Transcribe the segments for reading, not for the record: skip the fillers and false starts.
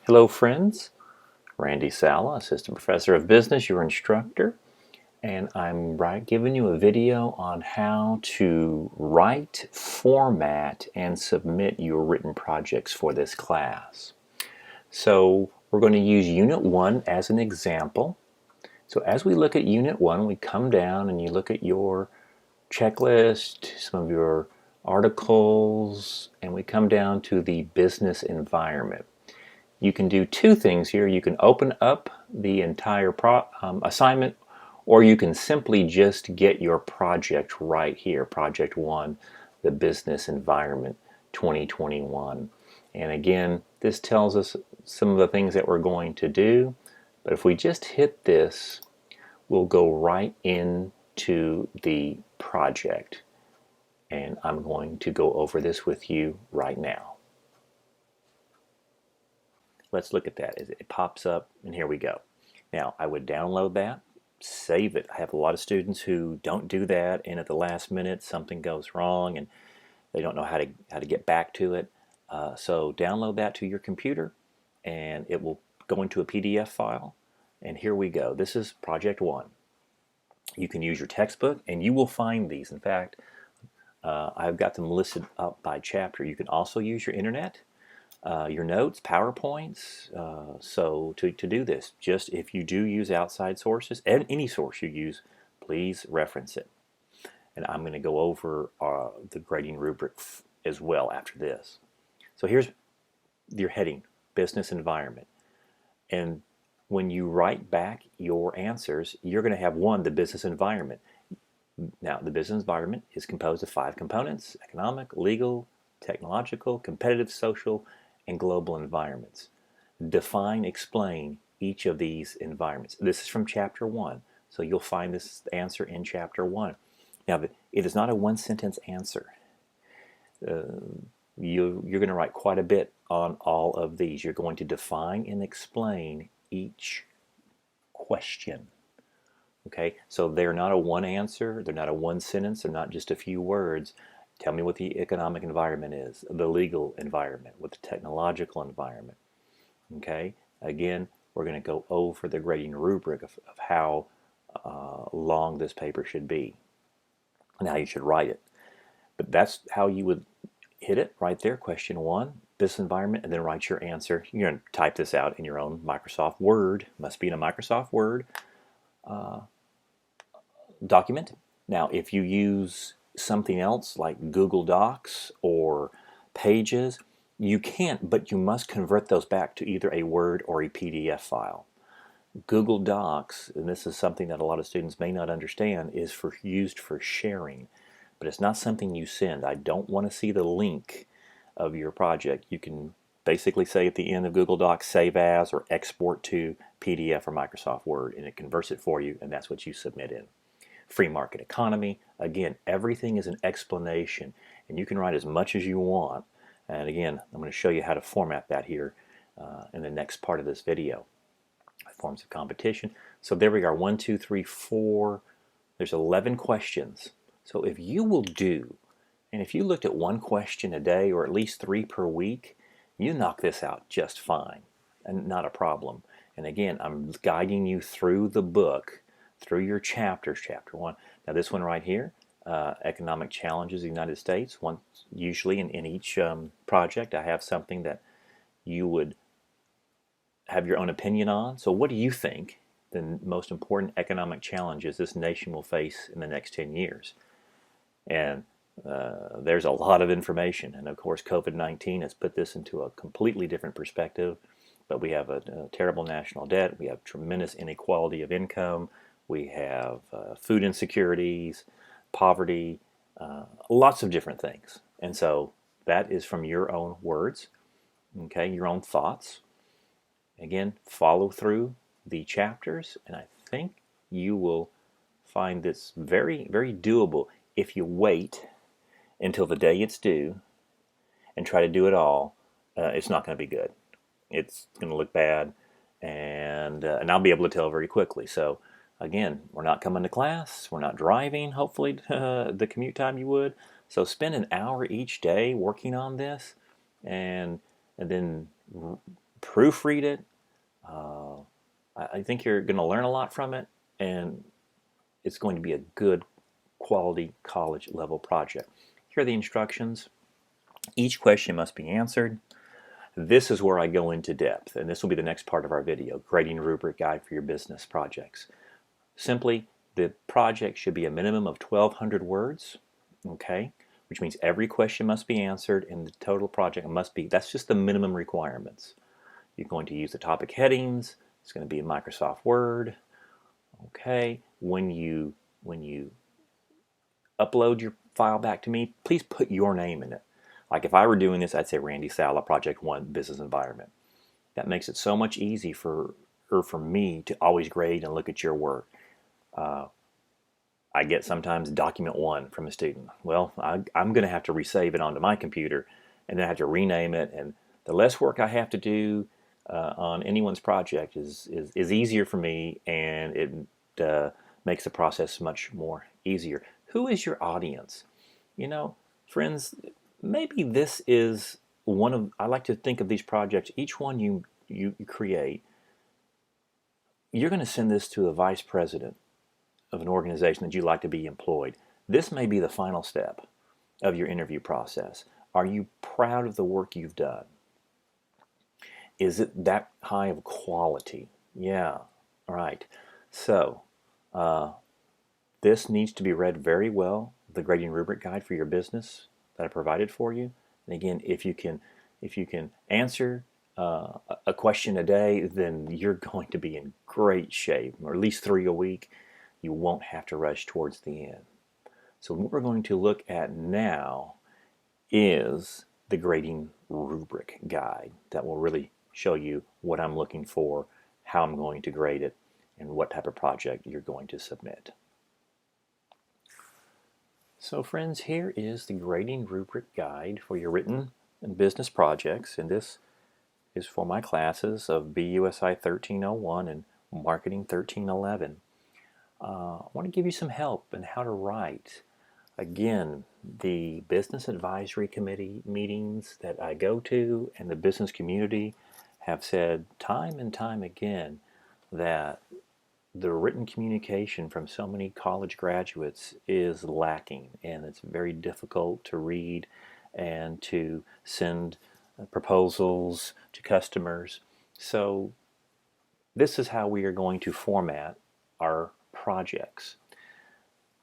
Hello friends, Randy Saleh, Assistant Professor of Business, your instructor, and I'm giving you a video on how to write, format, and submit your written projects for this class. So we're going to use Unit 1 as an example. So as we look at Unit 1, we come down and you look at your checklist, some of your articles, and we come down to the business environment. You can do two things here. You can open up the entire assignment, or you can simply just get your project right here, Project 1, the Business Environment 2021. And again, this tells us some of the things that we're going to do, but if we just hit this, we'll go right into the project. And I'm going to go over this with you right now. Let's look at that. It pops up, and here we go. Now, I would download that, save it. I have a lot of students who don't do that, and at the last minute something goes wrong, and they don't know how to get back to it. So download that to your computer, and it will go into a PDF file. And here we go. This is Project 1. You can use your textbook, and you will find these. In fact, I've got them listed up by chapter. You can also use your internet. Your notes, PowerPoints. So to do this, just if you do use outside sources, and any source you use, please reference it. And I'm going to go over the grading rubric as well after this. So here's your heading, Business Environment. And when you write back your answers, you're going to have the business environment. Now, the business environment is composed of 5 components: economic, legal, technological, competitive, social, and global environments. Define, explain each of these environments. This is from Chapter 1, so you'll find this answer in Chapter 1. Now, it is not a one-sentence answer. You're going to write quite a bit on all of these. You're going to define and explain each question. Okay, so they're not a one answer, they're not a one sentence, they're not just a few words. Tell me what the economic environment is, the legal environment, what the technological environment. Okay, again, we're going to go over the grading rubric of how long this paper should be and how you should write it. But that's how you would hit it right there, question 1, business environment, and then write your answer. You're going to type this out in your own Microsoft Word, must be in a Microsoft Word document. Now, if you use something else like Google Docs or Pages, you can't, but you must convert those back to either a Word or a PDF file. Google Docs, and this is something that a lot of students may not understand, is used for sharing, but it's not something you send. I don't want to see the link of your project. You can basically say at the end of Google Docs, save as or export to PDF or Microsoft Word, and it converts it for you, and that's what you submit in. Free market economy, again, everything is an explanation, and you can write as much as you want. And again, I'm going to show you how to format that here in the next part of this video. Forms of competition. So there we are, 1, 2, 3, 4. There's 11 questions. So if you will do, and if you looked at 1 question a day or at least 3 per week, you knock this out just fine and not a problem. And again, I'm guiding you through the book, through your chapters, Chapter 1. Now this one right here, Economic Challenges of the United States. Usually in each project I have something that you would have your own opinion on. So what do you think the most important economic challenges this nation will face in the next 10 years? And there's a lot of information. And of course, COVID-19 has put this into a completely different perspective. But we have a terrible national debt. We have tremendous inequality of income. We have food insecurities, poverty, lots of different things. And so that is from your own words, okay, your own thoughts. Again, follow through the chapters, and I think you will find this very, very doable. If you wait until the day it's due and try to do it all, it's not going to be good. It's going to look bad, and I'll be able to tell very quickly. So again, we're not coming to class, we're not driving, hopefully, the commute time you would. So spend an hour each day working on this, and then proofread it. I think you're going to learn a lot from it, and it's going to be a good quality college level project. Here are the instructions. Each question must be answered. This is where I go into depth, and this will be the next part of our video, Grading Rubric Guide for Your Business Projects. Simply, the project should be a minimum of 1,200 words, okay? Which means every question must be answered, and the total project must be, that's just the minimum requirements. You're going to use the topic headings. It's going to be in Microsoft Word, okay? When you upload your file back to me, please put your name in it. Like if I were doing this, I'd say Randy Saleh, Project 1, Business Environment. That makes it so much easier for me to always grade and look at your work. I get sometimes document 1 from a student. Well, I'm going to have to resave it onto my computer, and then I have to rename it. And the less work I have to do on anyone's project is easier for me, and it makes the process much more easier. Who is your audience? You know, friends, maybe this is one of, I like to think of these projects, each one you create, you're going to send this to a vice president of an organization that you'd like to be employed. This may be the final step of your interview process. Are you proud of the work you've done? Is it that high of quality? Yeah, all right. So, this needs to be read very well, the Grading Rubric Guide for Your Business that I provided for you. And again, if you can answer a question a day, then you're going to be in great shape, or at least 3 a week. You won't have to rush towards the end. So what we're going to look at now is the Grading Rubric Guide that will really show you what I'm looking for, how I'm going to grade it, and what type of project you're going to submit. So friends, here is the Grading Rubric Guide for your written and business projects, and this is for my classes of BUSI 1301 and Marketing 1311. I want to give you some help in how to write. Again, the Business Advisory Committee meetings that I go to and the business community have said time and time again that the written communication from so many college graduates is lacking, and it's very difficult to read and to send proposals to customers. So this is how we are going to format our projects.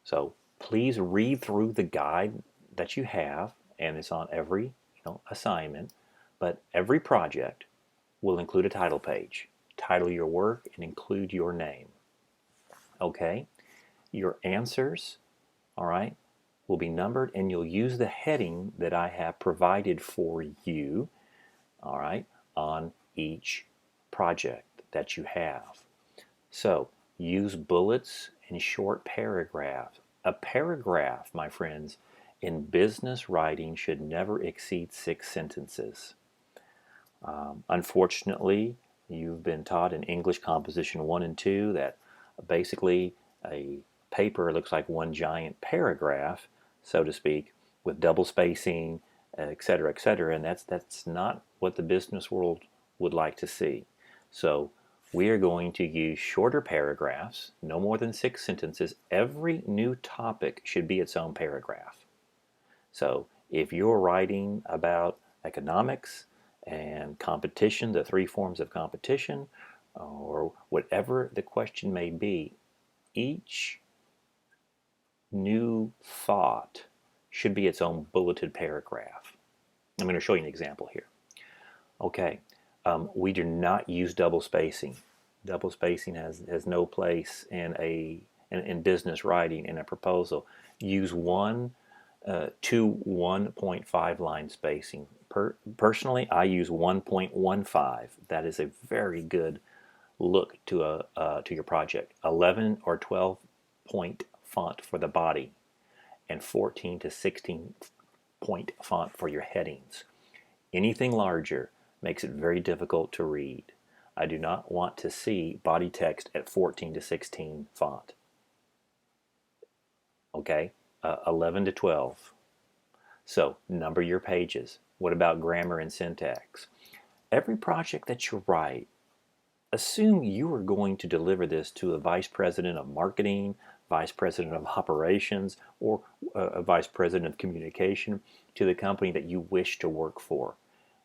So please read through the guide that you have, and it's on every assignment, but every project will include a title page. Title your work and include your name. Okay, your answers, all right, will be numbered, and you'll use the heading that I have provided for you, all right, on each project that you have. So use bullets and short paragraphs. A paragraph, my friends, in business writing should never exceed 6 sentences. Unfortunately, you've been taught in English Composition 1 and 2 that basically a paper looks like one giant paragraph, so to speak, with double spacing, etc., and that's not what the business world would like to see. So we are going to use shorter paragraphs, no more than 6 sentences. Every new topic should be its own paragraph. So if you're writing about economics and competition, the 3 forms of competition, or whatever the question may be, each new thought should be its own bulleted paragraph. I'm going to show you an example here. Okay, we do not use double spacing. Double spacing has no place in business writing in a proposal. Use 1 to 1.5 line spacing. Personally, I use 1.15. That is a very good look to your project. 11 or 12 point font for the body, and 14 to 16 point font for your headings. Anything larger makes it very difficult to read. I do not want to see body text at 14 to 16 font. Okay, 11 to 12. So number your pages. What about grammar and syntax? every project that you write, assume you are going to deliver this to a vice president of marketing, vice president of operations, or a vice president of communication to the company that you wish to work for.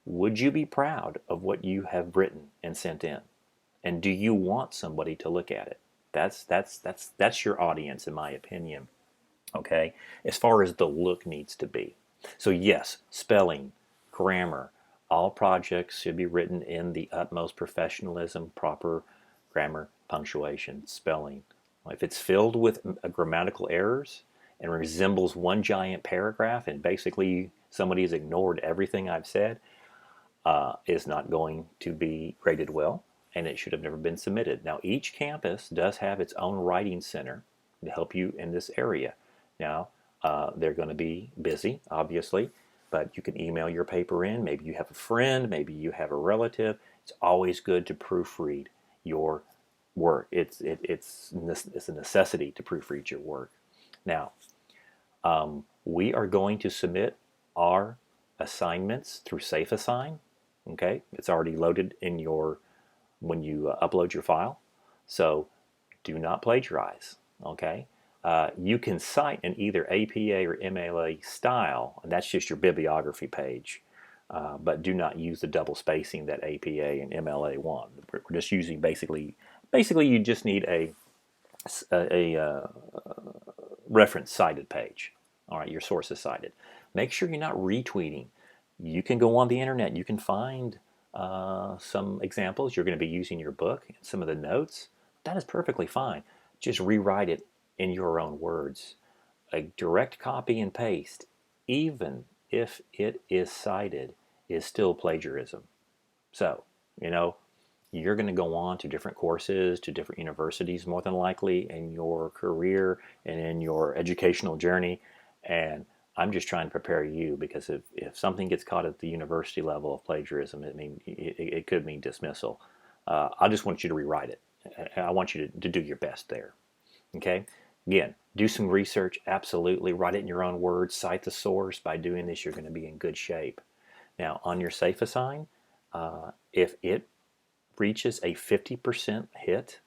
Would you be proud of what you have written and sent in? And do you want somebody to look at it? That's your audience, in my opinion. Okay, as far as the look needs to be. So yes, spelling, grammar, all projects should be written in the utmost professionalism, proper grammar, punctuation, spelling. If it's filled with grammatical errors and resembles one giant paragraph and basically somebody has ignored everything I've said, is not going to be graded well, and it should have never been submitted. Now, each campus does have its own writing center to help you in this area. Now, they're going to be busy, obviously, but you can email your paper in. Maybe you have a friend, maybe you have a relative. It's always good to proofread your work. It's a necessity to proofread your work. Now, we are going to submit our assignments through SafeAssign. Okay, it's already loaded in your when you upload your file. So do not plagiarize. Okay, you can cite in either APA or MLA style, and that's just your bibliography page. But do not use the double spacing that APA and MLA want. We're just using basically you just need a reference cited page. All right, your source is cited. Make sure you're not retweeting. You can go on the internet. You can find some examples. You're going to be using your book and some of the notes. That is perfectly fine. Just rewrite it in your own words. A direct copy and paste, even if it is cited, is still plagiarism. So, you're going to go on to different courses, to different universities more than likely in your career and in your educational journey. And I'm just trying to prepare you, because if something gets caught at the university level of plagiarism, it could mean dismissal. I just want you to rewrite it. I want you to do your best there. Okay? Again, do some research, absolutely. Write it in your own words, cite the source. By doing this, you're going to be in good shape. Now, on your SafeAssign, if it reaches a 50% hit,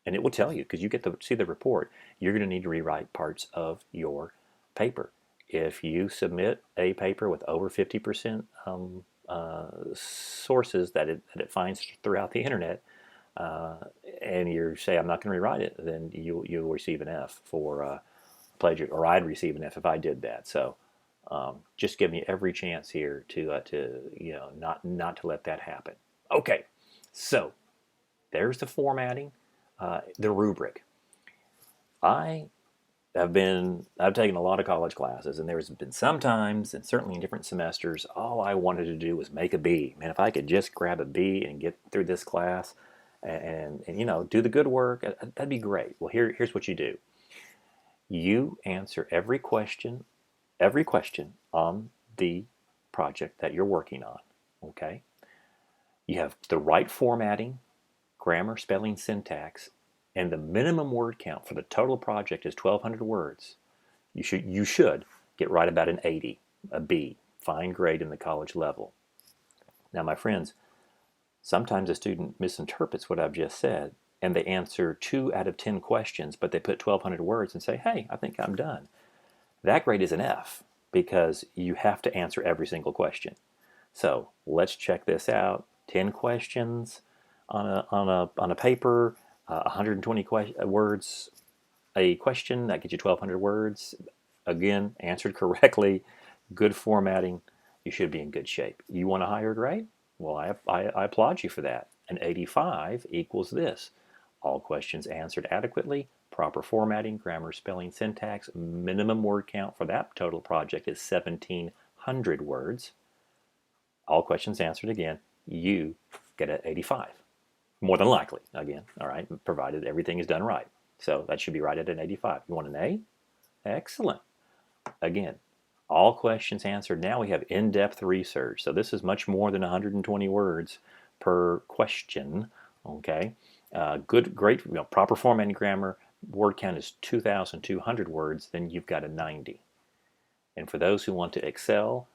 and it will tell you because you get to see the report, you're going to need to rewrite parts of your paper. If you submit a paper with over 50% sources that it finds throughout the internet, and you say, I'm not going to rewrite it, then you'll receive an F for plagiarism, or I'd receive an F if I did that. So just give me every chance here to not to let that happen. Okay, so there's the formatting, the rubric. I've taken a lot of college classes, and there's been some times, and certainly in different semesters, all I wanted to do was make a B. Man, if I could just grab a B and get through this class and do the good work, that'd be great. Well, here's what you do. You answer every question on the project that you're working on, okay? You have the right formatting, grammar, spelling, syntax, and the minimum word count for the total project is 1,200 words. You should get right about an 80, a B, fine grade in the college level. Now, my friends, sometimes a student misinterprets what I've just said, and they answer 2 out of 10 questions, but they put 1,200 words and say, hey, I think I'm done. That grade is an F, because you have to answer every single question. So let's check this out. 10 questions on a paper, 120 words a question, that gets you 1,200 words. Again, answered correctly, good formatting, you should be in good shape. You want a higher grade? Well, I applaud you for that. An 85 equals this. All questions answered adequately, proper formatting, grammar, spelling, syntax, minimum word count for that total project is 1,700 words. All questions answered again, you get an 85. More than likely, again, all right, provided everything is done right. So that should be right at an 85. You want an A? Excellent. Again, all questions answered. Now we have in-depth research. So this is much more than 120 words per question, okay? Great, proper formatting, grammar, word count is 2,200 words, then you've got a 90. And for those who want to excel,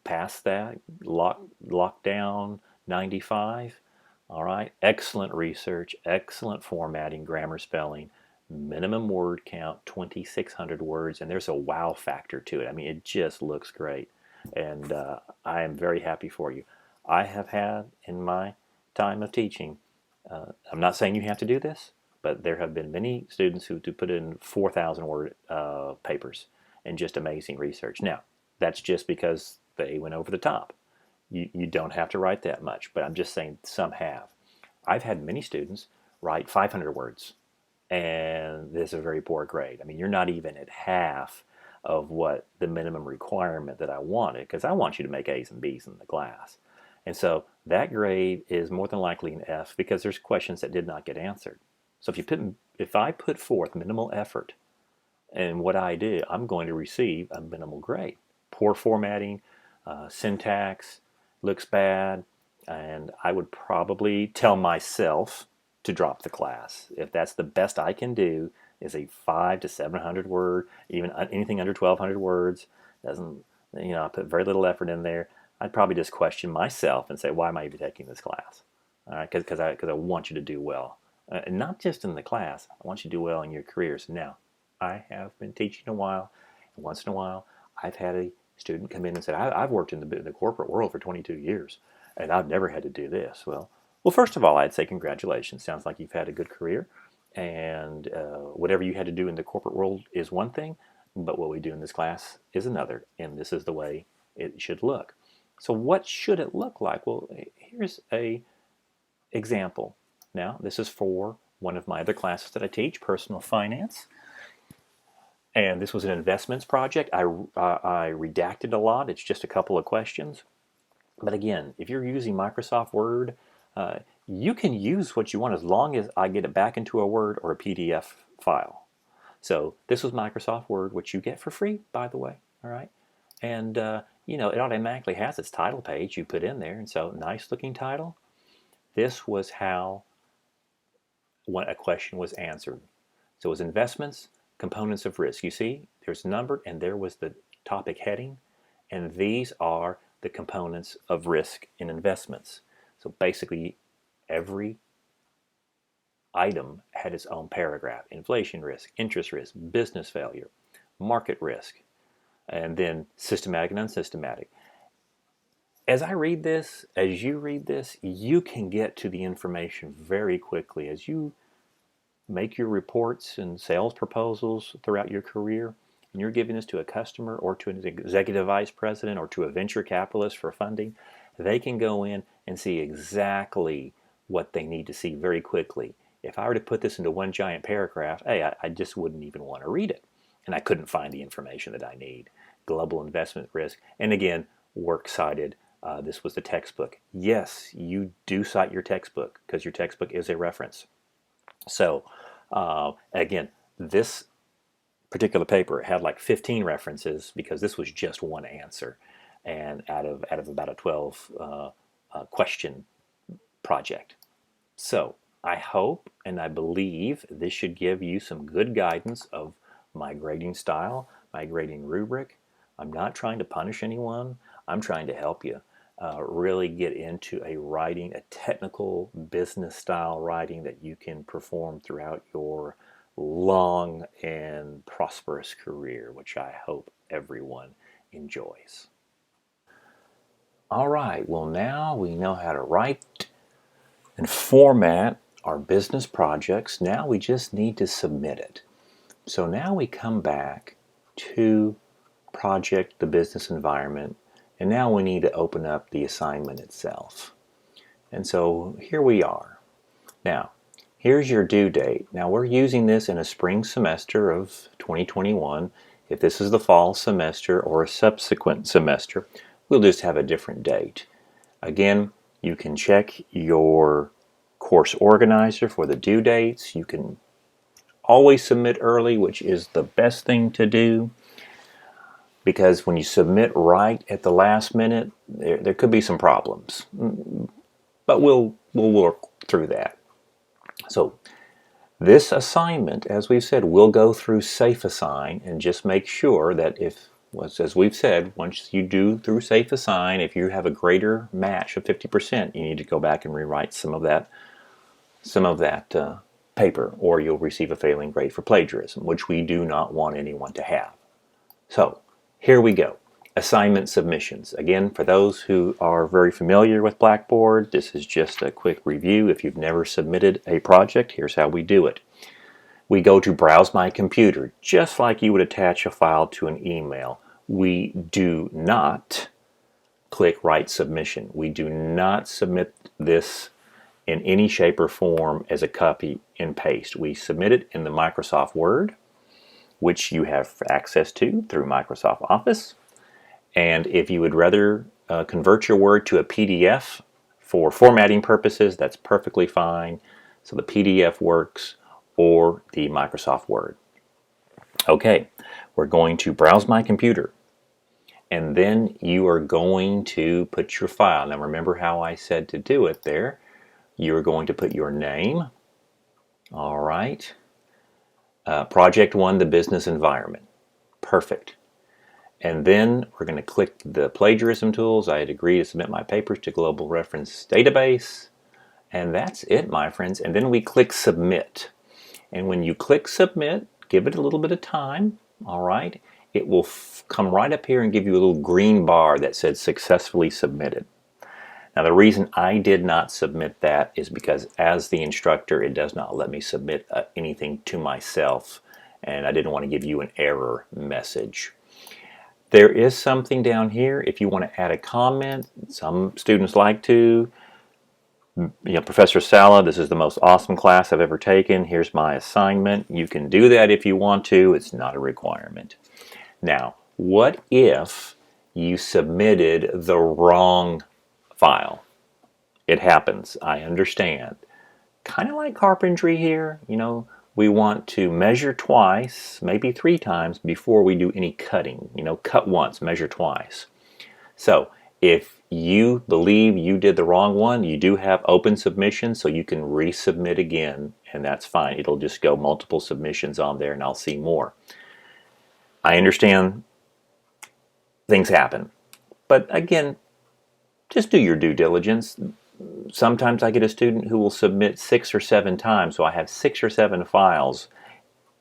past that, lock down, 95. All right, excellent research, excellent formatting, grammar, spelling, minimum word count, 2,600 words, and there's a wow factor to it. I mean, it just looks great, and I am very happy for you. I have had in my time of teaching, I'm not saying you have to do this, but there have been many students who put in 4,000 word papers and just amazing research. Now, that's just because they went over the top. You don't have to write that much, but I'm just saying some have. I've had many students write 500 words, and this is a very poor grade. I mean, you're not even at half of what the minimum requirement that I wanted, because I want you to make A's and B's in the class. And so that grade is more than likely an F because there's questions that did not get answered. So if I put forth minimal effort in what I do, I'm going to receive a minimal grade. Poor formatting, syntax, looks bad, and I would probably tell myself to drop the class. If that's the best I can do is a 500 to 700 word, even anything under 1,200 words, doesn't, I put very little effort in there. I'd probably just question myself and say, why am I even taking this class? All right, because I want you to do well, and not just in the class. I want you to do well in your careers. Now, I have been teaching a while, and once in a while, I've had a student come in and said, I've worked in the corporate world for 22 years, and I've never had to do this. Well, first of all, I'd say congratulations. Sounds like you've had a good career, and whatever you had to do in the corporate world is one thing, but what we do in this class is another, and this is the way it should look. So what should it look like? Well, here's a example. Now, this is for one of my other classes that I teach, personal finance. And this was an investments project. I redacted a lot. It's just a couple of questions. But again, if you're using Microsoft Word, you can use what you want as long as I get it back into a Word or a PDF file. So this was Microsoft Word, which you get for free, by the way. All right. And, it automatically has its title page you put in there. And so nice looking title. This was how a question was answered. So it was investments, components of risk. You see, there's numbered, and there was the topic heading, and these are the components of risk in investments. So basically, every item had its own paragraph: inflation risk, interest risk, business failure, market risk, and then systematic and unsystematic. As I read this, as you read this, you can get to the information very quickly. As you make your reports and sales proposals throughout your career, and you're giving this to a customer or to an executive vice president or to a venture capitalist for funding, they can go in and see exactly what they need to see very quickly. If I were to put this into one giant paragraph, hey, I just wouldn't even want to read it. And I couldn't find the information that I need. Global investment risk. And again, works cited. This was the textbook. Yes, you do cite your textbook because your textbook is a reference. So again, this particular paper had like 15 references because this was just one answer, and out of about a 12 question project. So I hope and I believe this should give you some good guidance of my grading style, my grading rubric. I'm not trying to punish anyone. I'm trying to help you really get into a technical business style writing that you can perform throughout your long and prosperous career, which I hope everyone enjoys. All right, well, now we know how to write and format our business projects. Now we just need to submit it. So now we come back to project, the business environment, and now we need to open up the assignment itself. And so here we are. Now, here's your due date. Now we're using this in a spring semester of 2021. If this is the fall semester or a subsequent semester, we'll just have a different date. Again, you can check your course organizer for the due dates. You can always submit early, which is the best thing to do, because when you submit right at the last minute, there could be some problems. But we'll work through that. So this assignment, as we've said, we'll go through Safe Assign and just make sure that if was, as we've said, once you do through Safe Assign, if you have a greater match of 50%, you need to go back and rewrite some of that paper, or you'll receive a failing grade for plagiarism, which we do not want anyone to have. So here we go. Assignment submissions. Again, for those who are very familiar with Blackboard, this is just a quick review. If you've never submitted a project, here's how we do it. We go to Browse My Computer, just like you would attach a file to an email. We do not click Write Submission. We do not submit this in any shape or form as a copy and paste. We submit it in the Microsoft Word, which you have access to through Microsoft Office. And if you would rather convert your Word to a PDF for formatting purposes, that's perfectly fine. So the PDF works, or the Microsoft Word. Okay, we're going to Browse My Computer. And then you are going to put your file. Now remember how I said to do it there. You're going to put your name. All right. Project 1, the business environment. Perfect. And then we're going to click the plagiarism tools. I had agreed to submit my papers to Global Reference Database. And that's it, my friends. And then we click Submit. And when you click Submit, give it a little bit of time. All right. It will come right up here and give you a little green bar that says Successfully Submitted. Now the reason I did not submit that is because as the instructor, it does not let me submit anything to myself, and I didn't want to give you an error message. There is something down here if you want to add a comment. Some students like to. Professor Saleh, this is the most awesome class I've ever taken. Here's my assignment. You can do that if you want to. It's not a requirement. Now, what if you submitted the wrong file? It happens. I understand. Kind of like carpentry here. We want to measure twice, maybe 3 times before we do any cutting. Cut once, measure twice. So if you believe you did the wrong one, you do have open submissions, so you can resubmit again, and that's fine. It'll just go multiple submissions on there, and I'll see more. I understand things happen, but again, just do your due diligence. Sometimes I get a student who will submit 6 or 7 times, so I have 6 or 7 files.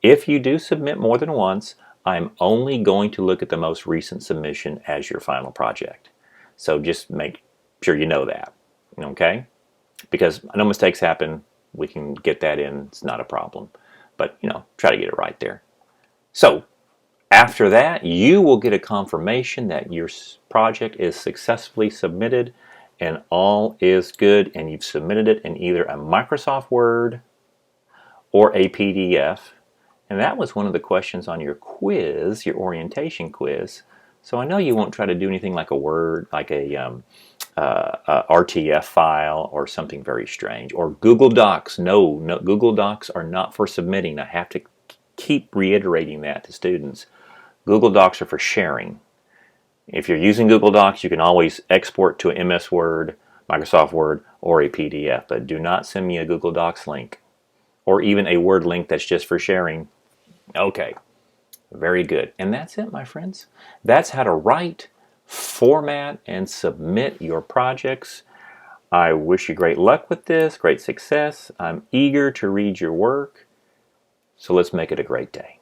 If you do submit more than once, I'm only going to look at the most recent submission as your final project. So just make sure you know that, okay? Because I know mistakes happen. We can get that in. It's not a problem. But, try to get it right there. So after that, you will get a confirmation that your project is successfully submitted and all is good, and you've submitted it in either a Microsoft Word or a PDF. And that was one of the questions on your quiz, your orientation quiz. So I know you won't try to do anything like a Word, like a RTF file or something very strange. Or Google Docs. No, Google Docs are not for submitting. I have to keep reiterating that to students. Google Docs are for sharing. If you're using Google Docs, you can always export to an MS Word, Microsoft Word, or a PDF. But do not send me a Google Docs link or even a Word link that's just for sharing. Okay. Very good. And that's it, my friends. That's how to write, format, and submit your projects. I wish you great luck with this, great success. I'm eager to read your work. So let's make it a great day.